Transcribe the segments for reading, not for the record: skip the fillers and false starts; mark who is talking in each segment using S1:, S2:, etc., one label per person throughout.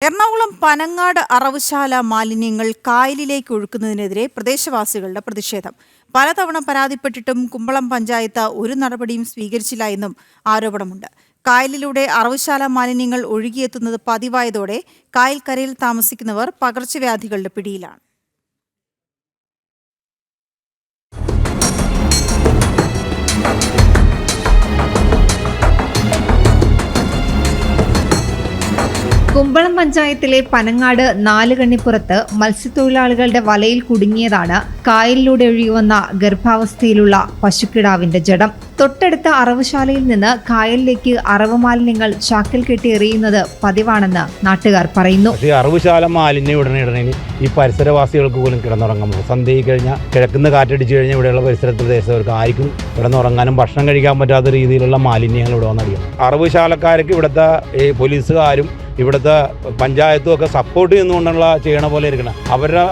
S1: എറണാകുളം പനങ്ങാട് അറവുശാല മാലിന്യങ്ങൾ കായലിലേക്ക് ഒഴുക്കുന്നതിനെതിരെ പ്രദേശവാസികളുടെ പ്രതിഷേധം. പലതവണ പരാതിപ്പെട്ടിട്ടും കുമ്പളം പഞ്ചായത്ത് ഒരു നടപടിയും സ്വീകരിച്ചില്ല എന്നും ആരോപണമുണ്ട്. കായലിലൂടെ അറവുശാല മാലിന്യങ്ങൾ ഒഴുകിയെത്തുന്നത് പതിവായതോടെ കായൽക്കരയിൽ താമസിക്കുന്നവർ പകർച്ചവ്യാധികളുടെ പിടിയിലാണ്.
S2: കുമ്പളം പഞ്ചായത്തിലെ പനങ്ങാട് നാലുകണ്ണിപ്പുറത്ത് മത്സ്യത്തൊഴിലാളികളുടെ വലയിൽ കുടുങ്ങിയതാണ് കായലിലൂടെ ഒഴുകിവന്ന ഗർഭാവസ്ഥയിലുള്ള പശുക്കിടാവിന്റെ ജഡം. തൊട്ടടുത്ത അറവുശാലയിൽ നിന്ന് കായലിലേക്ക് അറവ് മാലിന്യങ്ങൾ ചാക്കിൽ കെട്ടി എറിയുന്നത് പതിവാണെന്ന് നാട്ടുകാർ പറയുന്നു.
S3: അറവുശാല മാലിന്യം ഇടണേൽ ഈ പരിസരവാസികൾക്ക് പോലും കിടന്നുറങ്ങാൻ സന്ധ്യയിൽ കഴിഞ്ഞാൽ കിഴക്കുന്ന കാറ്റടിച്ചു കഴിഞ്ഞാൽ ഇവിടെയുള്ള പരിസര പ്രദേശവർക്ക് ആർക്കും കിടന്നുറങ്ങാനും ഭക്ഷണം കഴിക്കാൻ പറ്റാത്ത രീതിയിലുള്ള മാലിന്യങ്ങൾ ഇവിടെ വന്നടിയും. അറവുശാലക്കാർക്ക് ഇവിടുത്തെ പോലീസുകാരും ഇവിടുത്തെ പഞ്ചായത്തും ഒക്കെ സപ്പോർട്ട് ചെയ്യുന്നുകൊണ്ടുള്ള ചെയ്യണ പോലെ ഇരിക്കണം. അവരുടെ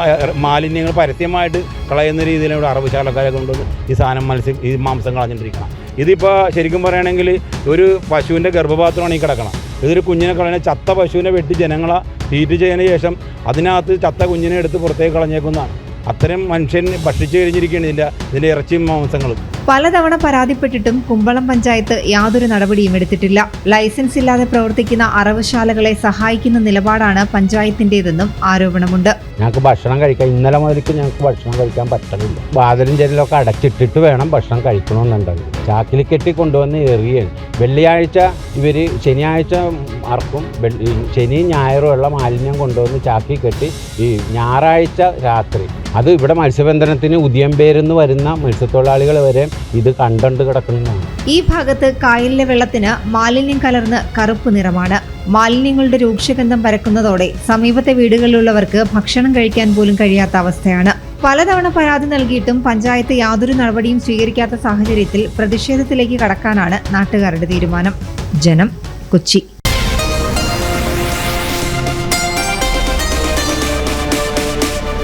S3: മാലിന്യങ്ങൾ പരസ്യമായിട്ട് കളയുന്ന രീതിയിൽ ഇവിടെ അറവുശാലക്കാരെ കൊണ്ടുവന്ന് ഈ സാധനം ഈ മാംസം കളഞ്ഞിട്ടിരിക്കണം. ഇതിപ്പോൾ ശരിക്കും പറയുകയാണെങ്കിൽ ഒരു പശുവിൻ്റെ ഗർഭപാത്രമാണ് ഈ കിടക്കണം. ഇതൊരു കുഞ്ഞിനെ കളഞ്ഞ ചത്ത പശുവിനെ വെട്ടി ജനങ്ങളെ ട്രീറ്റ് ചെയ്തതിന് ശേഷം അതിനകത്ത് ചത്ത കുഞ്ഞിനെ എടുത്ത് പുറത്തേക്ക് കളഞ്ഞേക്കുന്നതാണ്. അത്തരം മനുഷ്യൻ ഭക്ഷിച്ചു കഴിഞ്ഞിരിക്കുകയാണ് ഇതിൻ്റെ ഇറച്ചിയും മാംസങ്ങളും.
S2: പലതവണ പരാതിപ്പെട്ടിട്ടും കുമ്പളം പഞ്ചായത്ത് യാതൊരു നടപടിയും എടുത്തിട്ടില്ല. ലൈസൻസ് ഇല്ലാതെ പ്രവർത്തിക്കുന്ന അറവുശാലകളെ സഹായിക്കുന്ന നിലപാടാണ് പഞ്ചായത്തിന്റേതെന്നും ആരോപണമുണ്ട്.
S3: ഞങ്ങൾക്ക് ഭക്ഷണം കഴിക്കാൻ ഇന്നലെ മുതലേക്ക് ഞങ്ങൾക്ക് ഭക്ഷണം കഴിക്കാൻ പറ്റണില്ല. വാതിലും ജനലൊക്കെ അടച്ചിട്ടിട്ട് വേണം ഭക്ഷണം കഴിക്കണമെന്നുണ്ടെങ്കിൽ ചാക്കിൽ കെട്ടി കൊണ്ടുവന്ന് എറിയാണ്. വെള്ളിയാഴ്ച ഇവർ ശനിയാഴ്ച അറക്കും. ശനിയും ഞായറും ഉള്ള മാലിന്യം കൊണ്ടുവന്ന് ചാക്കിൽ കെട്ടി ഈ ഞായറാഴ്ച രാത്രി അത് ഇവിടെ മത്സ്യബന്ധനത്തിന് ഉദിയംപേരെന്ന് വരുന്ന മത്സ്യത്തൊഴിലാളികൾ വരെ ഇത് കണ്ടു കിടക്കുന്നതാണ്.
S2: ഈ ഭാഗത്ത് കായലിലെ വെള്ളത്തിന് മാലിന്യം കലർന്ന് കറുപ്പ് നിറമാണ്. മാലിന്യങ്ങളുടെ രൂക്ഷഗന്ധം പരക്കുന്നതോടെ സമീപത്തെ വീടുകളിലുള്ളവർക്ക് ഭക്ഷണം കഴിക്കാൻ പോലും കഴിയാത്ത അവസ്ഥയാണ്. പലതവണ പരാതി നൽകിയിട്ടും പഞ്ചായത്ത് യാതൊരു നടപടിയും സ്വീകരിക്കാത്ത സാഹചര്യത്തിൽ പ്രതിഷേധത്തിലേക്ക് കടക്കാനാണ് നാട്ടുകാരുടെ തീരുമാനം. ജനം, കൊച്ചി.